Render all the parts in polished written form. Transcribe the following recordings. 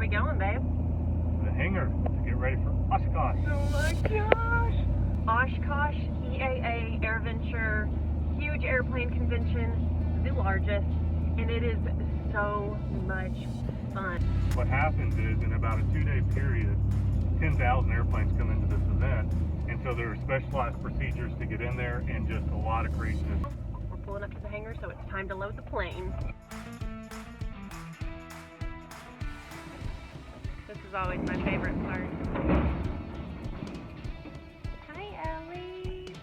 we going, babe? The hangar to get ready for Oshkosh. Oh my gosh! Oshkosh EAA AirVenture, huge airplane convention, the largest, and it is so much fun. What happens is, in about a 2-day period, 10,000 airplanes come into this event, and so there are specialized procedures to get in there and just a lot of craziness. We're pulling up to the hangar, so it's time to load the plane. This is always my favorite part. Hi, Ellie.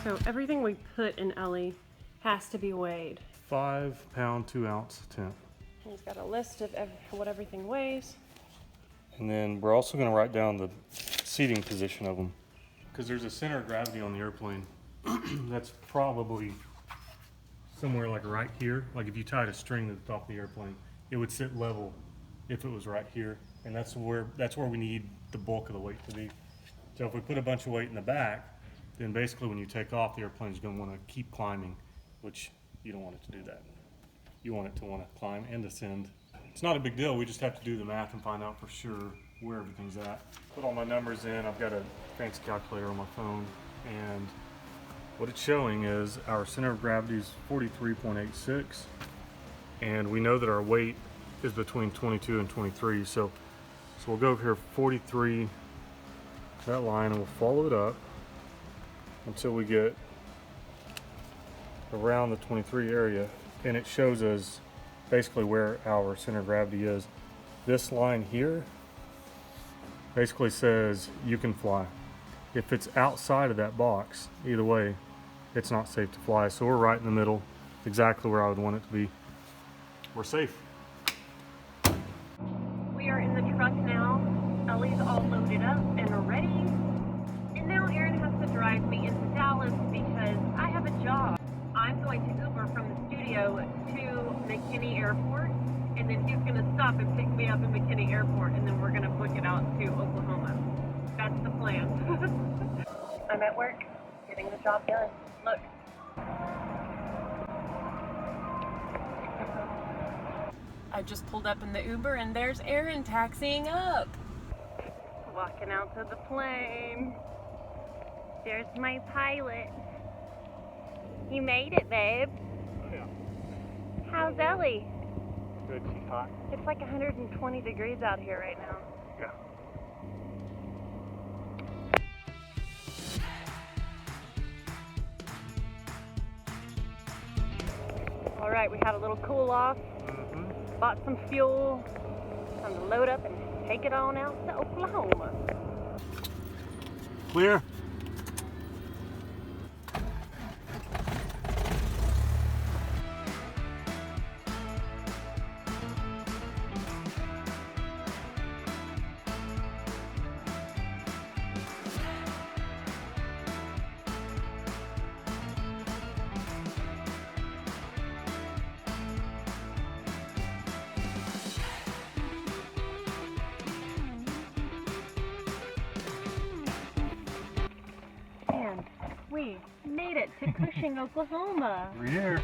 So everything we put in Ellie has to be weighed. 5-pound, 2-ounce tent. He's got a list of what everything weighs. And then we're also going to write down the seating position of them, because there's a center of gravity on the airplane that's probably somewhere like right here. Like if you tied a string to the top of the airplane, it would sit level if it was right here, and that's where we need the bulk of the weight to be. So if we put a bunch of weight in the back, then basically when you take off, the airplane's going to want to keep climbing, which you don't want it to do that. You want it to want to climb and descend. It's not a big deal. We just have to do the math and find out for sure where everything's at. Put all my numbers in. I've got a fancy calculator on my phone, and what it's showing is our center of gravity is 43.86, and we know that our weight is between 22 and 23. So we'll go over here 43, that line, and we'll follow it up until we get around the 23 area, and it shows us basically where our center of gravity is. This line here basically says you can fly. If it's outside of that box, either way, it's not safe to fly. So we're right in the middle, exactly where I would want it to be. We're safe. We are in the truck now. Ellie's all loaded up and ready. And now Aaron has to drive me into Dallas because I have a job. I'm going to Uber from the studio to McKinney Airport, and then he's going to stop and pick me up at McKinney Airport, and then we're going to book it out to Oklahoma. That's the plan. I'm at work, getting the job done. Look. I just pulled up in the Uber, and there's Aaron taxiing up. Walking out to the plane. There's my pilot. You made it, babe. Oh, yeah. How's Ellie? Good, she's hot. It's like 120 degrees out here right now. Yeah. All right, we had a little cool off. Bought some fuel. Time to load up and take it on out to Oklahoma. Clear. And we made it to Cushing, Oklahoma. We're here.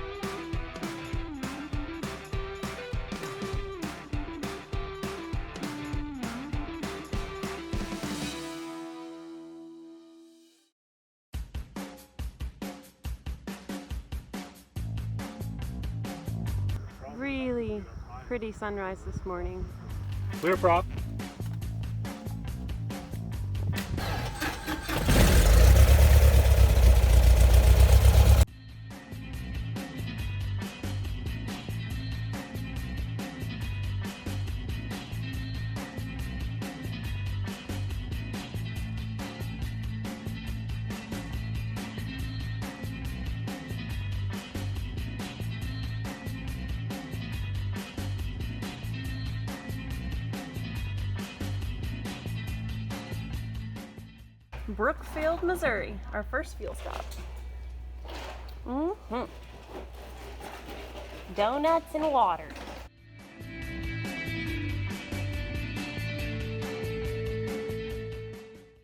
Really pretty sunrise this morning. Clear, prop. Brookfield, Missouri, our first fuel stop. Donuts and water.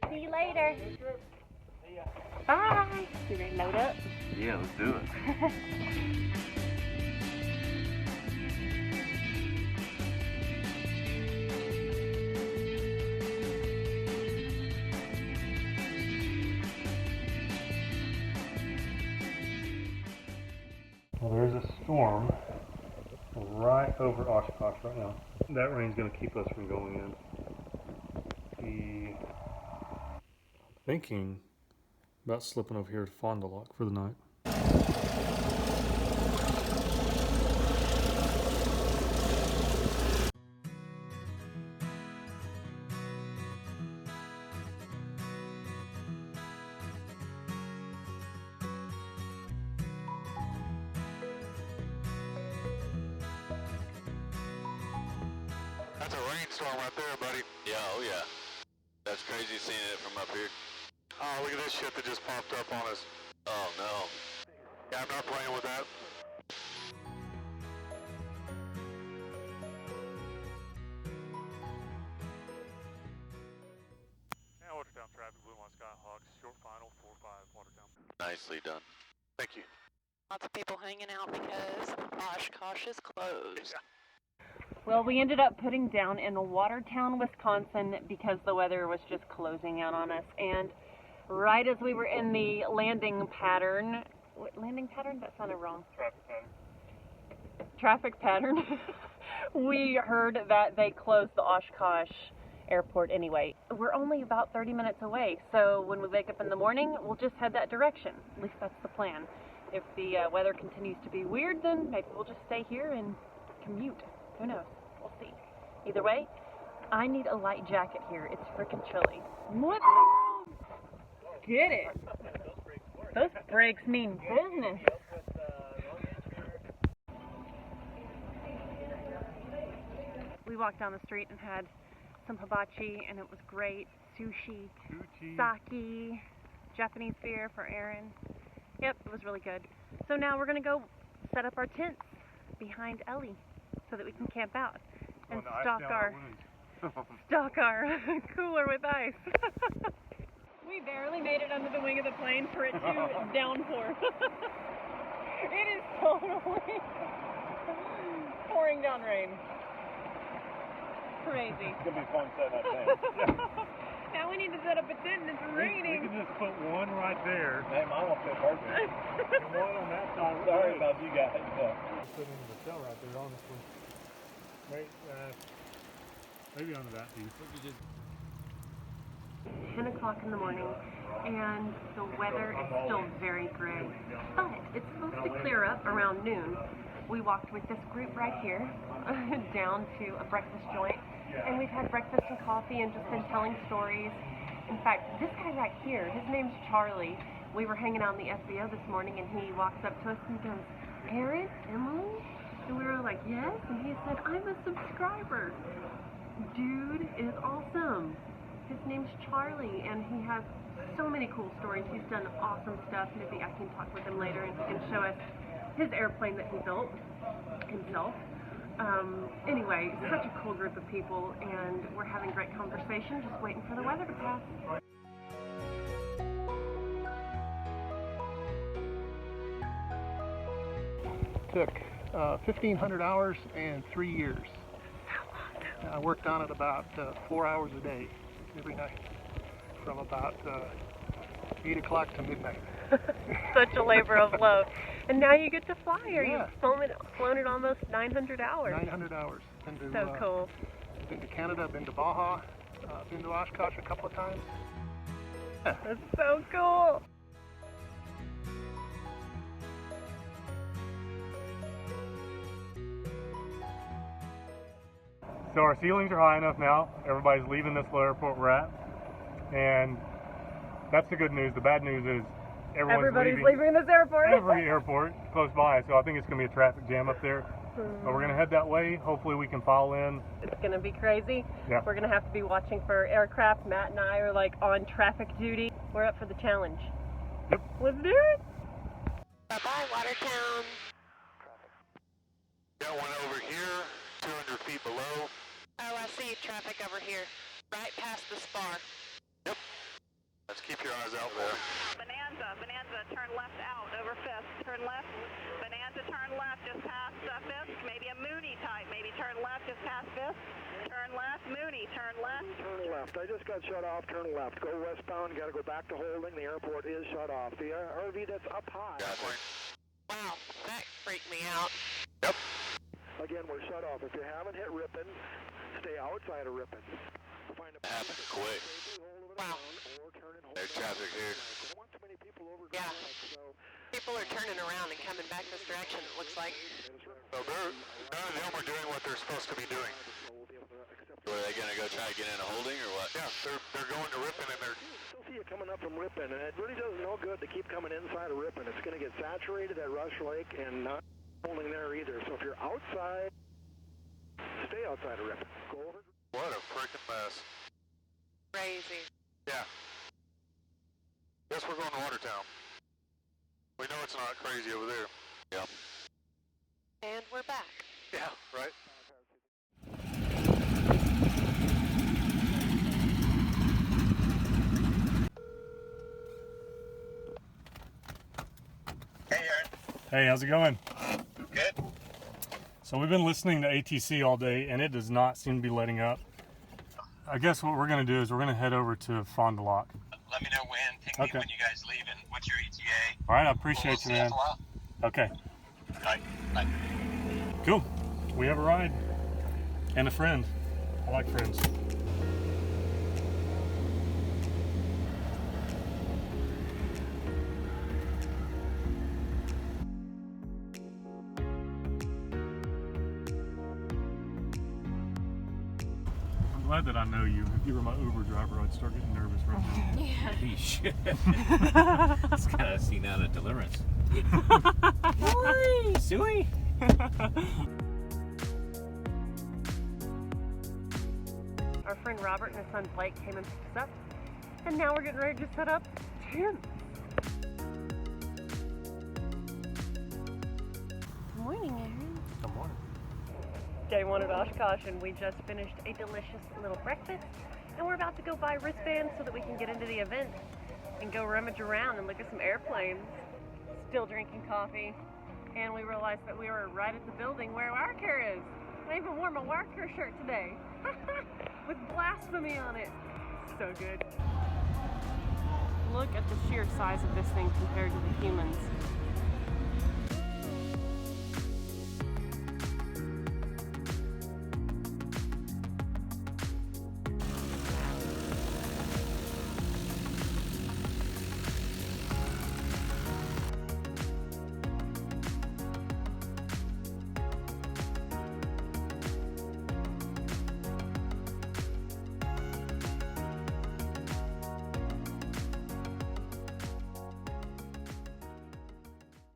See you later. Bye. You ready to load up? Yeah, let's do it. Well, there's a storm right over Oshkosh right now. That rain's going to keep us from going in. I'm thinking about slipping over here to Fond du Lac for the night. That's a rainstorm right there, buddy. Yeah, oh yeah. That's crazy seeing it from up here. Oh, look at this shit that just popped up on us. Oh no. Yeah, I'm not playing with that. Yeah, Watertown traffic, Blue Line Skyhawks, short final, 4-5, Watertown. Nicely done. Thank you. Lots of people hanging out because Oshkosh is closed. Well, we ended up putting down in Watertown, Wisconsin because the weather was just closing out on us. And right as we were in the landing pattern, landing pattern? That sounded wrong. Traffic pattern. We heard that they closed the Oshkosh airport anyway. We're only about 30 minutes away, so when we wake up in the morning, we'll just head that direction. At least that's the plan. If the weather continues to be weird, then maybe we'll just stay here and commute. Who knows? We'll see. Either way, I need a light jacket here. It's freaking chilly. What? Get it. Those brakes mean business. We walked down the street and had some hibachi, and it was great. Sushi, sake, Japanese beer for Aaron. Yep, it was really good. So now we're going to go set up our tents behind Ellie so that we can camp out and stock our cooler with ice. We barely made it under the wing of the plane for it to downpour. It is totally pouring down rain. Crazy. It's going to be fun setting up tent. Now we need to set up a tent and it's raining. We can just put one right there. Hey, mine will fit perfect. And one on that side. Sorry about you guys. Put into the cell right there, honestly. Wait, maybe onto that piece. 10 o'clock in the morning, and the weather is still very gray, but it's supposed to clear up around noon. We walked with this group right here down to a breakfast joint, and we've had breakfast and coffee and just been telling stories. In fact, this guy right here, his name's Charlie. We were hanging out in the FBO this morning, and he walks up to us and goes, "Aaron, Emily?" And we were like, "Yes," and he said, "I'm a subscriber." Dude is awesome. His name's Charlie, and he has so many cool stories. He's done awesome stuff. Maybe I can talk with him later and he can show us his airplane that he built himself. Anyway, such a cool group of people, and we're having great conversation, just waiting for the weather to pass. Took 1,500 hours and 3 years. I worked on it about 4 hours a day, every night, from about 8 o'clock to midnight. Such a labor of love. And now you get to fly. Or Yeah. you've flown it almost 900 hours. 900 hours. Been to, So cool. Been to Canada, been to Baja, been to Oshkosh a couple of times. Yeah. That's so cool. So our ceilings are high enough now. Everybody's leaving this little airport we're at. And that's the good news. The bad news is Everybody's leaving this airport. every airport close by. So I think it's going to be a traffic jam up there. But we're going to head that way. Hopefully we can file in. It's going to be crazy. Yeah. We're going to have to be watching for aircraft. Matt and I are like on traffic duty. We're up for the challenge. Yep. Let's do it. Bye-bye, Watertown. Got one over here, 200 feet below. Oh, I see traffic over here, right past the spar. Let's keep your eyes out there. Bonanza, turn left out over Fisk. Turn left. Bonanza, turn left just past Fisk. Maybe a Mooney type. Maybe turn left just past Fisk. Turn left. Mooney, turn left. Turn left. I just got shut off. Turn left. Go westbound. Got to go back to holding. The airport is shut off. The RV that's up high. Gotcha. Wow, that freaked out. Yep. Again, we're shut off. If you haven't hit Ripon, stay outside of Ripon. Find a Happened quick. Wow. There's traffic here. Yeah. People are turning around and coming back this direction, it looks like. So none of them are doing what they're supposed to be doing. Were they gonna go try to get into holding or what? Yeah, they're going to Ripon and they're... Still see you coming up from Ripon, and it really does no good to keep coming inside of Ripon. It's going to get saturated at Rush Lake and not holding there either. So if you're outside, stay outside of Ripon. Go over. What a freaking mess. Crazy. Yeah. Guess we're going to Watertown. We know it's not crazy over there. Yeah. And we're back. Yeah, right? Hey, how's it going? Good. So we've been listening to ATC all day, and it does not seem to be letting up. I guess what we're going to do is we're going to head over to Fond du Lac. Let me know when. Ping me when you guys leave and what's your ETA. All right, I appreciate you, man. Okay. All right, bye. Cool. We have a ride and a friend. I like friends. I'm glad that I know you. If you were my Uber driver, I'd start getting nervous right now. Yeah. You should. It's kind of seen out of deliverance. Suey. Our friend Robert and his son Blake came and picked us up, and now we're getting ready to set up tents. Good morning, Aaron. Good morning. Day one at Oshkosh, and we just finished a delicious little breakfast, and we're about to go buy wristbands so that we can get into the event and go rummage around and look at some airplanes. Still drinking coffee, and we realized that we were right at the building where WireCare is. I even wore my WireCare shirt today with blasphemy on it. So good. Look at the sheer size of this thing compared to the humans.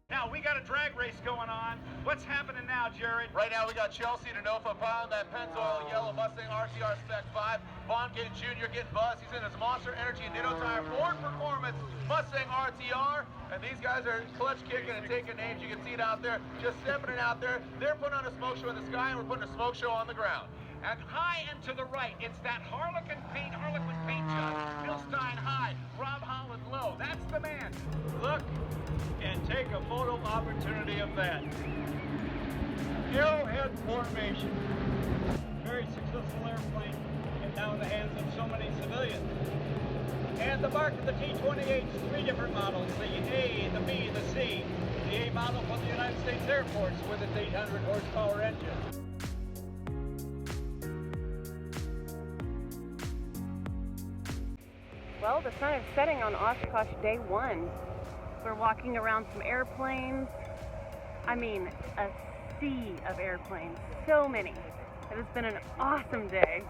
Now, we got a drag race going on. What's happening now, Jared? Right now, we got Chelsea Denofa piling that Pennzoil yellow Mustang RCR Spec 5. Vaughn Ginn Jr. getting buzzed. He's in his Monster Energy and Ditto Tire Ford Performance Mustang RTR. And these guys are clutch kicking and taking names. You can see it out there, just stepping it out there. They're putting on a smoke show in the sky, and we're putting a smoke show on the ground. And high and to the right, it's that Harlequin paint job. Bill Stein high, Rob Holland low. That's the man. Look and take a photo opportunity of that. Arrowhead formation. Very successful airplane, and now in the hands of so many civilians. And the mark of the T-28 is 3 different models, the A, the B, the C. The A model for the United States Air Force with its 800 horsepower engine. Well, the sun is setting on Oshkosh day one. We're walking around some airplanes. I mean, a sea of airplanes. So many. It has been an awesome day.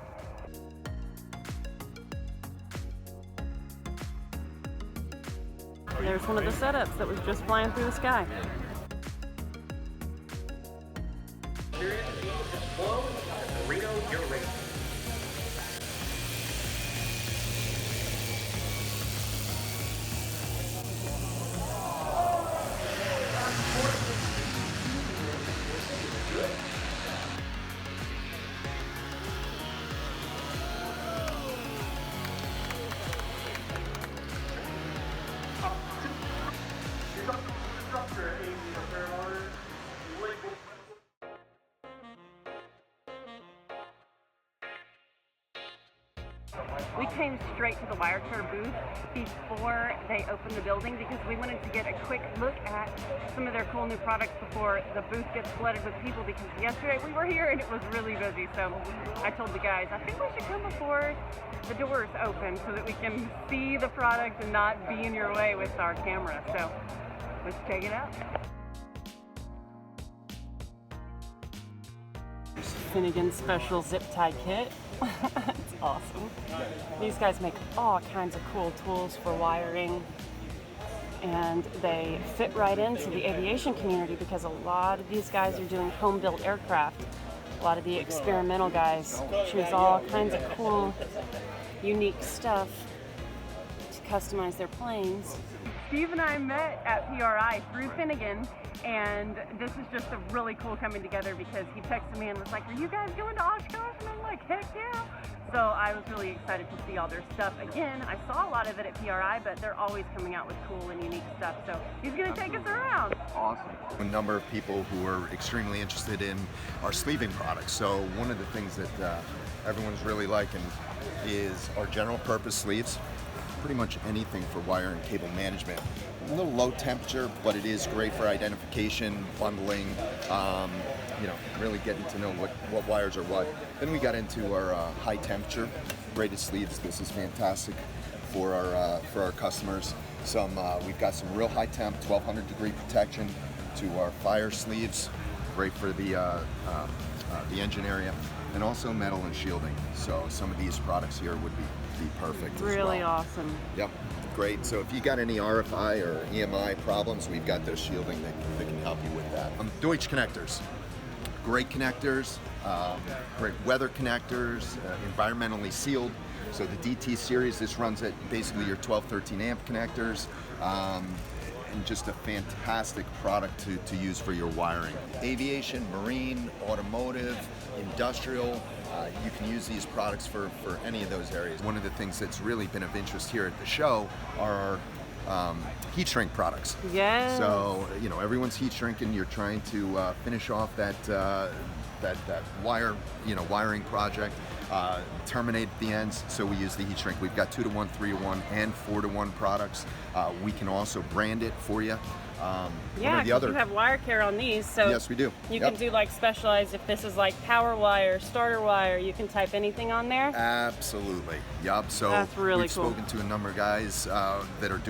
There's one of the setups that was just flying through the sky. We came straight to the WireCare booth before they opened the building because we wanted to get a quick look at some of their cool new products before the booth gets flooded with people, because yesterday we were here and it was really busy. So I told the guys, I think we should come before the doors open so that we can see the product and not be in your way with our camera. So let's check it out. Finnegan special zip tie kit. It's awesome. These guys make all kinds of cool tools for wiring, and they fit right into the aviation community because a lot of these guys are doing home-built aircraft. A lot of the experimental guys choose all kinds of cool, unique stuff to customize their planes. Steve and I met at PRI through Finnegan, and this is just a really cool coming together because he texted me and was like, are you guys going to Oshkosh? And I'm like, heck yeah. So I was really excited to see all their stuff. Again, I saw a lot of it at PRI, but they're always coming out with cool and unique stuff. So he's going to take us around. Awesome. A number of people who are extremely interested in our sleeving products. So one of the things that everyone's really liking is our general purpose sleeves. Pretty much anything for wire and cable management. A little low temperature, but it is great for identification, bundling, really getting to know what wires are what. Then we got into our high temperature braided sleeves. This is fantastic for our customers. We've got some real high temp, 1200 degree protection to our fire sleeves, great for the engine area, and also metal and shielding. So some of these products here would be perfect as well. Really awesome. Yep, great. So if you got any RFI or EMI problems, we've got those shielding that can help you with that. Deutsch connectors, great connectors, great weather connectors, environmentally sealed. So the DT series, this runs at basically your 12, 13 amp connectors, and just a fantastic product to use for your wiring. Aviation, marine, automotive, industrial, you can use these products for any of those areas. One of the things that's really been of interest here at the show are our heat shrink products. Yes. So, everyone's heat shrinking. You're trying to finish off that wiring project, terminate at the ends. So we use the heat shrink. We've got 2-to-1, 3-to-1, and 4-to-1 products. We can also brand it for you. Yeah, because you have WireCare on these, so yes, we do. You can do like specialized, if this is like power wire, starter wire, you can type anything on there? Absolutely, yep. So that's really we've spoken to a number of guys that are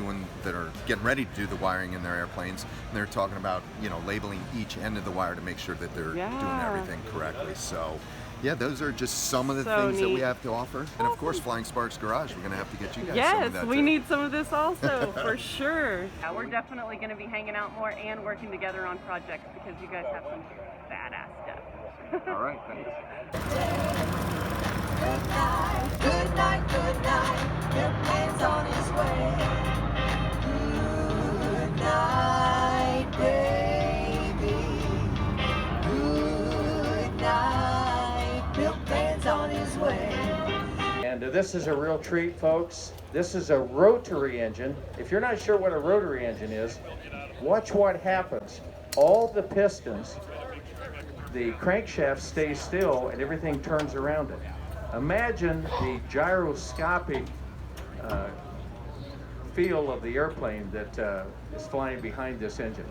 getting ready to do the wiring in their airplanes, and they're talking about, labeling each end of the wire to make sure that they're doing everything correctly. So yeah, those are just some of the things that we have to offer. And of course, Flying Sparks Garage, we're going to have to get you guys some of that. Yes, we need some of this also, for sure. Yeah, we're definitely going to be hanging out more and working together on projects because you guys have some badass stuff. All right, thanks. Good night, good night, good night. Your plane's on his way. Good night, baby. Good night. On his way. And this is a real treat, folks. This is a rotary engine. If you're not sure what a rotary engine is, watch what happens. All the pistons, the crankshaft stays still and everything turns around it. Imagine the gyroscopic feel of the airplane that is flying behind this engine.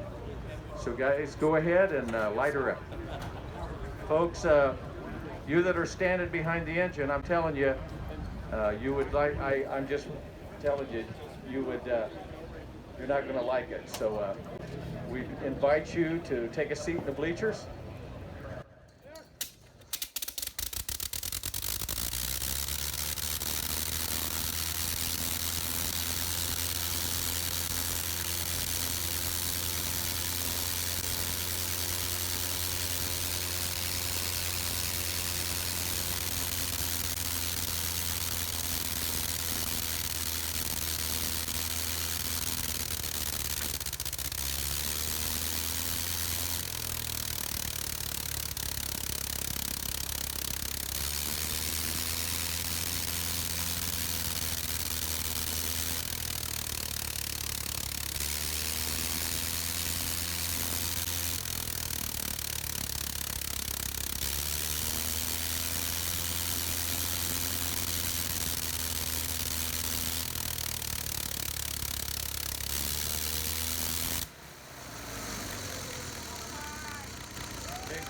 So guys, go ahead and light her up. Folks, you that are standing behind the engine, I'm telling you, you would like, I'm just telling you, you would, you're not going to like it. So we invite you to take a seat in the bleachers.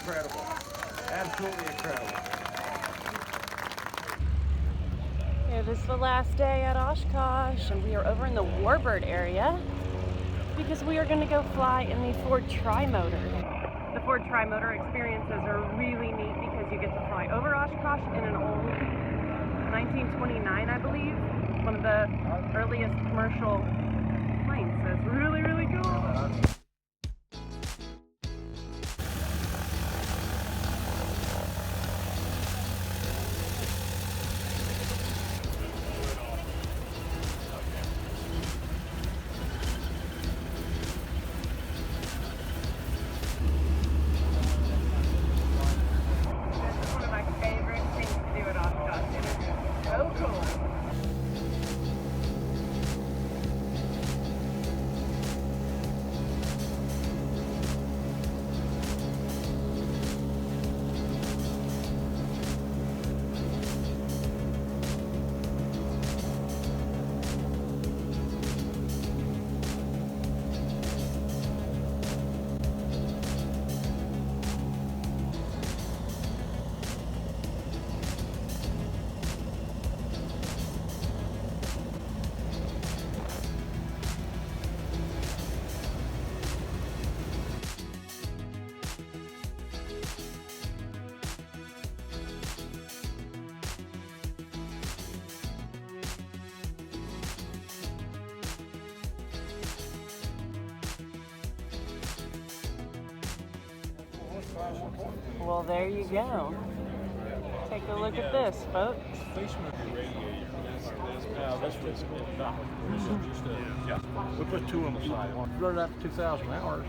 incredible. Absolutely incredible. It is the last day at Oshkosh, and we are over in the Warbird area because we are going to go fly in the Ford Trimotor. The Ford Trimotor experiences are really neat because you get to fly over Oshkosh in an old 1929, I believe, one of the earliest commercial planes. So it's really, really cool. Well, there you go. Take a look at this, folks. We put two on the side. Run it out to 2,000 hours.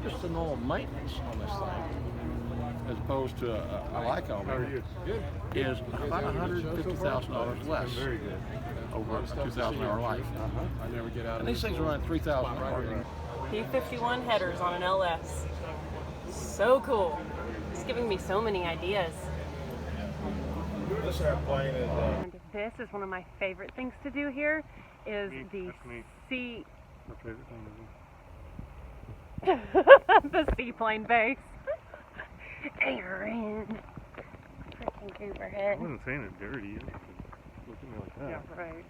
Just the normal maintenance on this thing, as opposed to a Lycon, is about $150,000 less over a 2,000-hour life. I never get out. And these things are running 3,000 hours. P-51 headers on an LS. So cool. It's giving me so many ideas. This airplane is. And this is one of my favorite things to do here. Is the sea. My favorite thing to do. The seaplane base. Aaron. Freaking Cooperhead. I wasn't saying it dirty. Look at me like that. Yeah, right.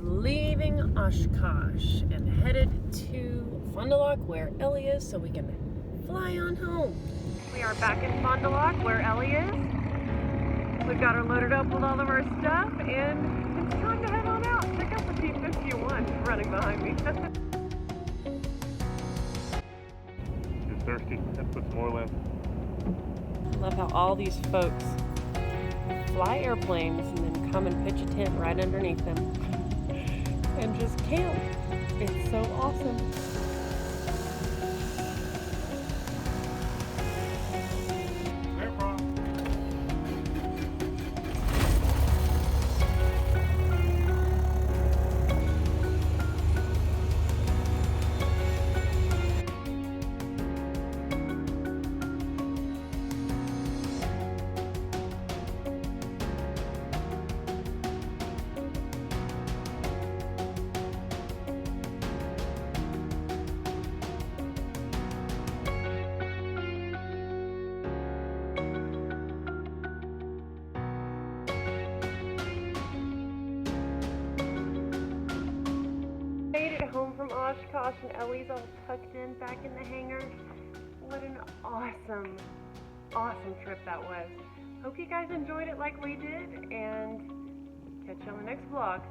Leaving Oshkosh and headed to Fond du Lac where Ellie is so we can fly on home. We are back in Fond du Lac where Ellie is. We've got her loaded up with all of our stuff and it's time to head on out. Check out the T-51 running behind me. You're thirsty? That puts more left. I love how all these folks fly airplanes and then come and pitch a tent right underneath them. And just camp. It's so awesome. Home from Oshkosh and Ellie's all tucked in back in the hangar. What an awesome trip that was. Hope you guys enjoyed it like we did and catch you on the next vlog.